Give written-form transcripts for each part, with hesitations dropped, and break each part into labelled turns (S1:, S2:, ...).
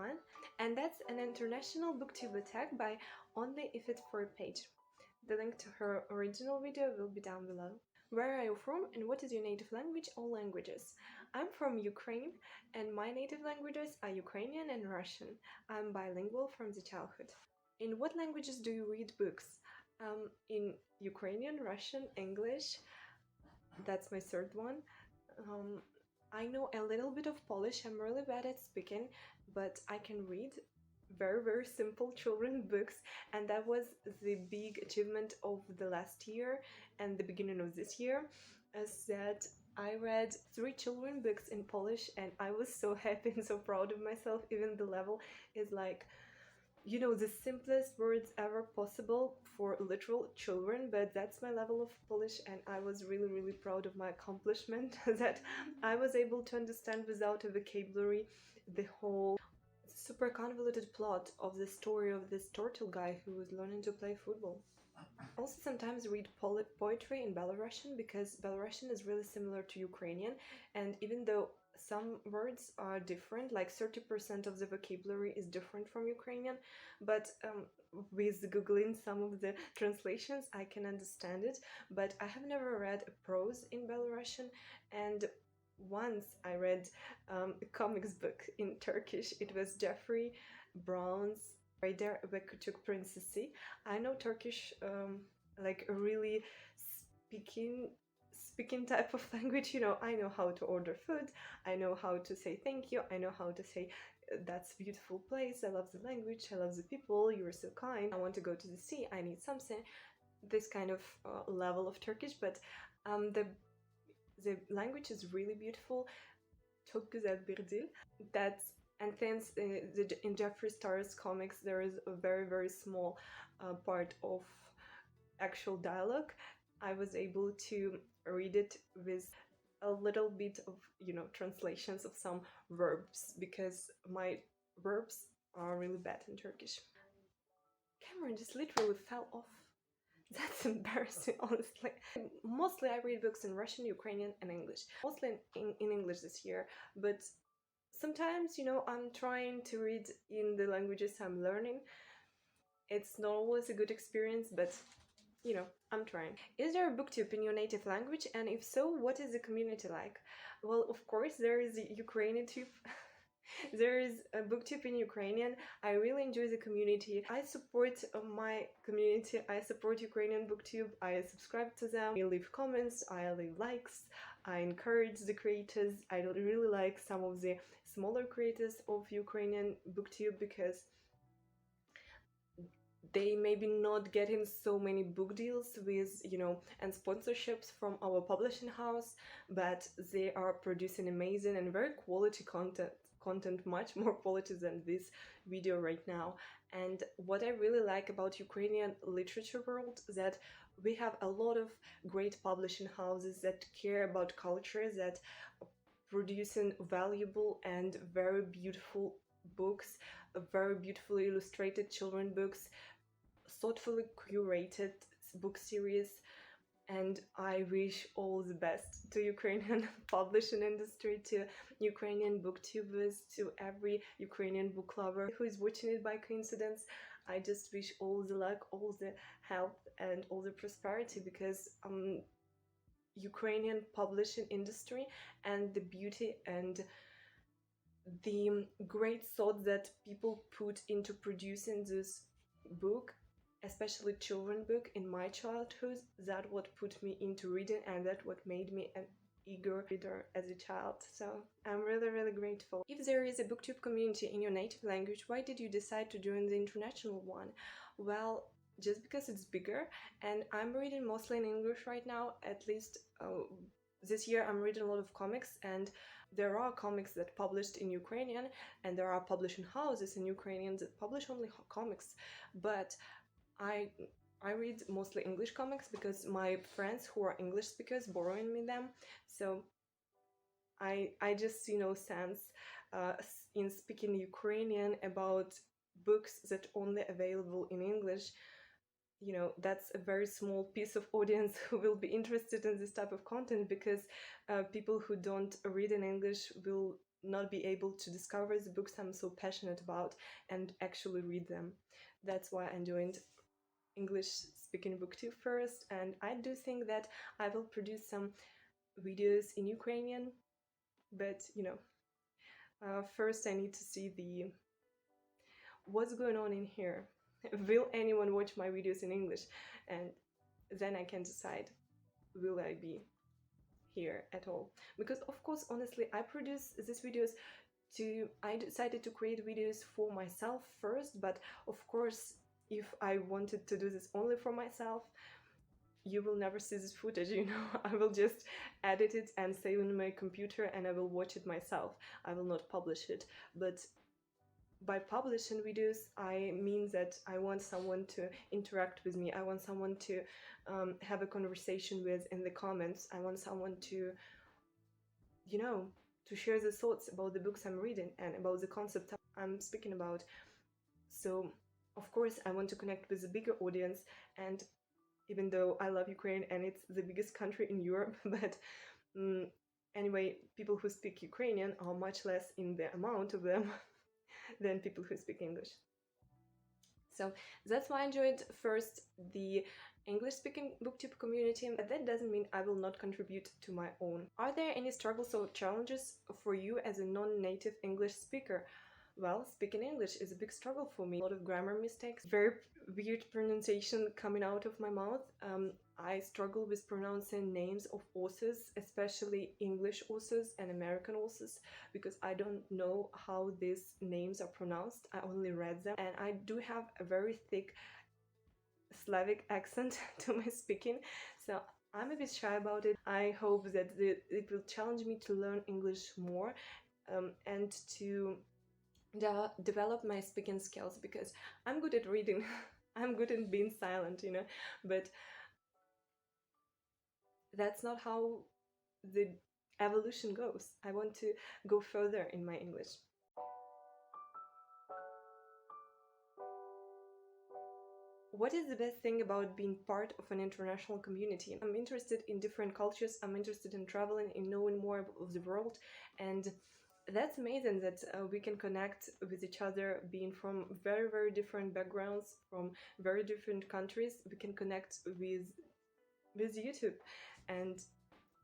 S1: one, and that's an international booktube attack by Only If It's for a Page. The link to her original video will be down below. Where are you from and what is your native language or languages? I'm from Ukraine and my native languages are Ukrainian and Russian. I'm bilingual from the childhood. In what languages do you read books? In Ukrainian, Russian, English. That's my third one. I know a little bit of Polish. I'm really bad at speaking, but I can read very simple children books, and that was the big achievement of the last year and the beginning of this year, as that I read 3 children books in Polish, and I was so happy and so proud of myself. Even the level is like, you know, the simplest words ever possible for literal children, but that's my level of Polish, and I was really proud of my accomplishment that I was able to understand without a vocabulary the whole super convoluted plot of the story of this turtle guy who was learning to play football. Also sometimes read poetry in Belarusian, because Belarusian is really similar to Ukrainian, and even though some words are different, like 30% of the vocabulary is different from Ukrainian, but with googling some of the translations I can understand it. But I have never read a prose in Belarusian, and once I read a comics book in Turkish. It was Jeffrey Brown's Vader ve Küçük Prensesi. I know Turkish like a really speaking type of language, you know. I know how to order food, I know how to say thank you, I know how to say that's a beautiful place, I love the language, I love the people, you are so kind, I want to go to the sea, I need something. This kind of level of Turkish, but the language is really beautiful. Çok güzel bir dil. That's, and since in Jeffree Star's comics there is a very small part of actual dialogue, I was able to read it with a little bit of, you know, translations of some verbs, because my verbs are really bad in Turkish. Camera just literally fell off. That's embarrassing, honestly. Mostly I read books in Russian, Ukrainian and English. Mostly in English this year, but sometimes, you know, I'm trying to read in the languages I'm learning. It's not always a good experience, but, you know, I'm trying. Is there a booktube in your native language? And if so, what is the community like? Well, of course, there is a Ukrainian tube. There is a booktube in Ukrainian. I really enjoy the community. I support my community. I support Ukrainian booktube. I subscribe to them. I leave comments. I leave likes. I encourage the creators. I really like some of the smaller creators of Ukrainian booktube, because they maybe not getting so many book deals with, you know, and sponsorships from our publishing house, but they are producing amazing and very quality content, much more quality than this video right now. And what I really like about Ukrainian literature world, that we have a lot of great publishing houses that care about culture, that producing valuable and very beautiful books, very beautifully illustrated children books, thoughtfully curated book series. And I wish all the best to Ukrainian publishing industry, to Ukrainian booktubers, to every Ukrainian book lover who is watching it by coincidence. I just wish all the luck, all the health and all the prosperity, because Ukrainian publishing industry and the beauty and the great thought that people put into producing this book, especially children book, in my childhood, that what put me into reading, and that what made me an eager reader as a child. So I'm really grateful. If there is a booktube community in your native language, why did you decide to join the international one? Well, just because it's bigger, and I'm reading mostly in English right now. At least this year I'm reading a lot of comics, and there are comics that published in Ukrainian, and there are publishing houses in Ukrainian that publish only comics. But I read mostly English comics because my friends who are English speakers borrowing me them. So I just, you know, sense in speaking Ukrainian about books that only available in English, you know, that's a very small piece of audience who will be interested in this type of content, because people who don't read in English will not be able to discover the books I'm so passionate about and actually read them. That's why I joined English speaking booktube first, and I do think that I will produce some videos in Ukrainian, but you know, first I need to see what's going on in here. Will anyone watch my videos in English? And then I can decide, will I be here at all? Because of course, honestly, I produce these videos I decided to create videos for myself first, but of course, if I wanted to do this only for myself, you will never see this footage, you know. I will just edit it and save it on my computer and I will watch it myself. I will not publish it. But by publishing videos, I mean that I want someone to interact with me. I want someone to have a conversation with in the comments. I want someone to, you know, to share the thoughts about the books I'm reading and about the concept I'm speaking about. So, of course, I want to connect with a bigger audience, and even though I love Ukraine and it's the biggest country in Europe, but anyway, people who speak Ukrainian are much less in the amount of them than people who speak English. So that's why I joined first the English-speaking booktube community, but that doesn't mean I will not contribute to my own. Are there any struggles or challenges for you as a non-native English speaker? Well, speaking English is a big struggle for me. A lot of grammar mistakes, very weird pronunciation coming out of my mouth. I struggle with pronouncing names of authors, especially English authors and American authors, because I don't know how these names are pronounced. I only read them, and I do have a very thick Slavic accent to my speaking, so I'm a bit shy about it. I hope that it will challenge me to learn English more and to develop my speaking skills, because I'm good at reading. I'm good at being silent, you know, but that's not how the evolution goes. I want to go further in my English. What is the best thing about being part of an international community? I'm interested in different cultures. I'm interested in traveling, in knowing more of the world, and that's amazing that we can connect with each other, being from very, very different backgrounds, from very different countries. We can connect with YouTube and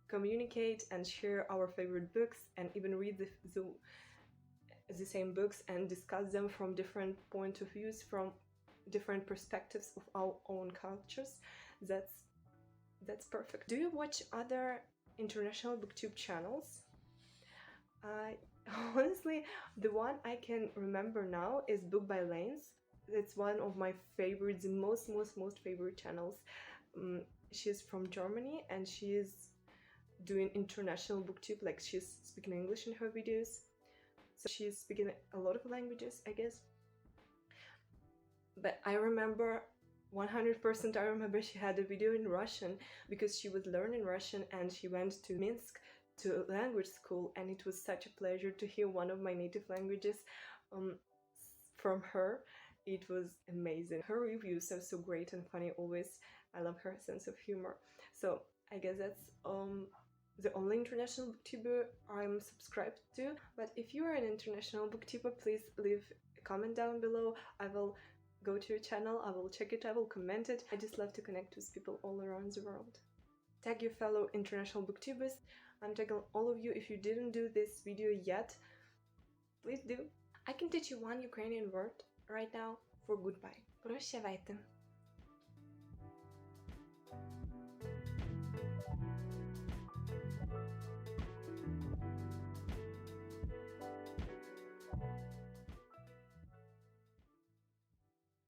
S1: communicate and share our favorite books, and even read the same books and discuss them from different point of views, from different perspectives of our own cultures. That's perfect. Do you watch other international booktube channels? Honestly, the one I can remember now is Book by Lanes. It's one of my favorites, the most favorite channels. She's from Germany and she is doing international booktube, like she's speaking English in her videos. So she's speaking a lot of languages, I guess. But I remember 100%, I remember she had a video in Russian because she was learning Russian and she went to Minsk to language school, and it was such a pleasure to hear one of my native languages from her. It was amazing. Her reviews are so great and funny always. I love her sense of humor. So I guess that's the only international booktuber I'm subscribed to. But if you are an international booktuber, please leave a comment down below. I will go to your channel, I will check it, I will comment it. I just love to connect with people all around the world. Tag your fellow international booktubers. I'm tagging all of you. If you didn't do this video yet, please do. I can teach you one Ukrainian word right now for goodbye. Прощавайте.